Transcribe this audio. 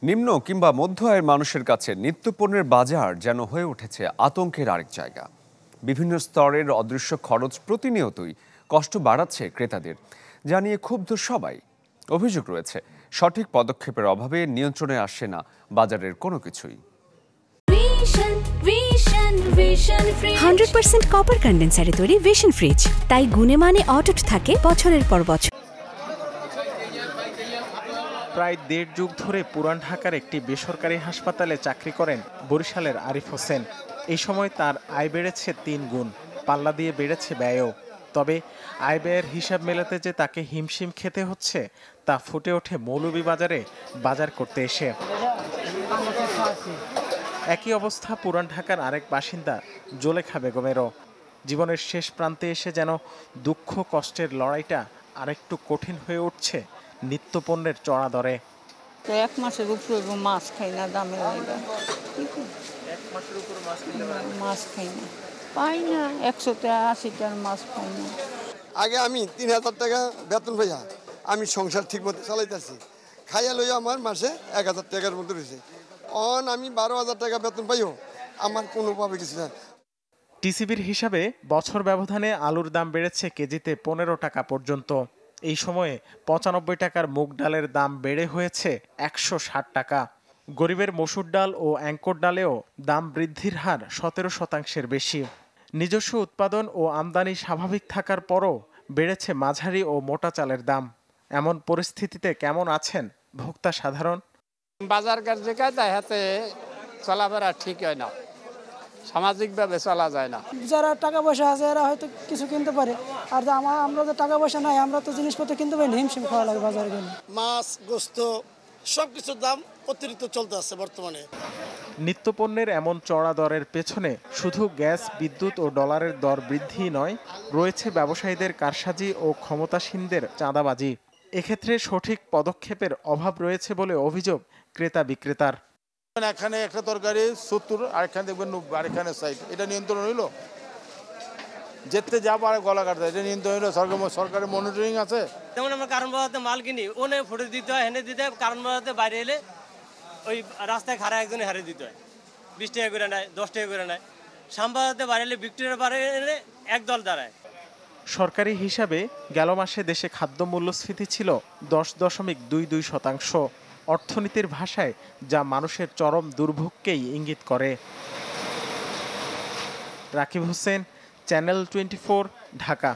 নিম্ন কিংবা মধ্য আয়ের মানুষের কাছে নিত্যপণ্যের বাজার যেন হয়ে উঠেছে আতঙ্কের আরেক জায়গা। বিভিন্ন স্তরের অদৃশ্য খরচ প্রতিনিয়তই কষ্ট বাড়াচ্ছে ক্রেতাদের, যা নিয়ে ক্ষুব্ধ সবাই। অভিযোগ রয়েছে সঠিক পদক্ষেপের অভাবে নিয়ন্ত্রণে আসে না বাজারের কোনো কিছুই। 100% কপার কন্ডেন্সারে তৈরি ভিশন ফ্রিজ, তাই গুণে মানে অটুট থাকে বছরের পর বছর। প্রায় 1.5 যুগ ধরে পুরান ঢাকার একটি বেসরকারি হাসপাতালে চাকরি করেন বরিশালের আরিফ হোসেন। এই সময় তার আয় বেড়েছে 3 গুণ, পাল্লা দিয়ে বেড়েছে ব্যয়ও। তবে আয় ব্যয়ের হিসাব মেলাতে যে তাকে হিমশিম খেতে হচ্ছে তা ফুটে ওঠে মৌলভীবাজারে বাজার করতে এসে। একই অবস্থা পুরান ঢাকার আরেক বাসিন্দা জোলেখা বেগমেরও। জীবনের শেষ প্রান্তে এসে যেন দুঃখ কষ্টের লড়াইটা আরেকটু কঠিন হয়ে উঠছে নিত্যপণ্যের চড়া দরে। তো 1 মাসের উপরে মাছ খাই না, দামের লাইগা। 1 মাসের উপর মাছ খাই না, পাই না। 180 টাকার মাছ পাই না। আগে আমি 3000 টাকা বেতন পাইয়া আমি সংসার ঠিক মতো চালাইতেছি, খাইয়া লইয়া আমার মাসে 1000 টাকার মতো রয়েছে। আমি 12,000 টাকা বেতন পাইও আমার কোনোভাবে কিছু না। টিসিবির হিসাবে বছর ব্যবধানে আলুর দাম বেড়েছে কেজিতে 15 টাকা পর্যন্ত। এই সময়ে 95 টাকার মুগ ডালের দাম বেড়ে হয়েছে 160 টাকা। গরিবের মসুর ডাল ও অ্যাঙ্কর ডালেও দাম বৃদ্ধির হার 17% বেশি। নিজস্ব উৎপাদন ও আমদানি স্বাভাবিক থাকার পরও বেড়েছে মাঝারি ও মোটা চালের দাম। এমন পরিস্থিতিতে কেমন আছেন ভোক্তা সাধারণ? বাজার কার্যকায় হাতে চলাফেরা ঠিক হয় না, সামাজিকভাবে চলা যায় না। যারা টাকা পয়সা আছে এরা হয়তো কিছু কিনতে পারে, আর আমরা যে টাকা পয়সা নাই আমরা তো জিনিসপত্র কিনতে পারি, হিমশিম খাওয়া লাগে বাজারে গেলে। মাছ, গোস্ত সবকিছুর দাম অতিরিক্ত চলতে আছে বর্তমানে। নিত্যপণ্যের এমন চড়া দরের পেছনে শুধু গ্যাস, বিদ্যুৎ ও ডলারের দর বৃদ্ধি নয়, রয়েছে ব্যবসায়ীদের কারসাজি ও ক্ষমতাসীনদের চাঁদাবাজি। এক্ষেত্রে সঠিক পদক্ষেপের অভাব রয়েছে বলে অভিযোগ ক্রেতা বিক্রেতার। এখানে একটা তরকারি 70, আর এখানে দেখবেন 90, আর এখানে 60। এটা নিয়ন্ত্রণ হইলো? যেতে যাবো আর গলা কাটতে, এটা নিয়ন্ত্রণ হইলো? সরকারের মনিটরিং আছে। যেমন আমরা কারণ বাজাতে মাল কিনি, ওনে ফটো দিতে হয়, হেনে দিতে হয়। কারণ বাজাতে বাইরে এলে ওই রাস্তায় খাড়া একজনে হারে দিতে হয়, 20 টাকা করে নেয়, 10 টাকা করে নেয়। শ্যামবাজাতে বাইরে এলে, ভিক্টোরিয়ার বাইরে এলে একদল দাঁড়ায়। সরকারি হিসাবে গেল মাসে দেশে খাদ্য মূল্যস্ফীতি ছিল 10.22%। অর্থনীতির ভাষায় যা মানুষের চরম দুর্ভোগকেই ইঙ্গিত করে। রাকিব হোসেন, চ্যানেল 24, ঢাকা।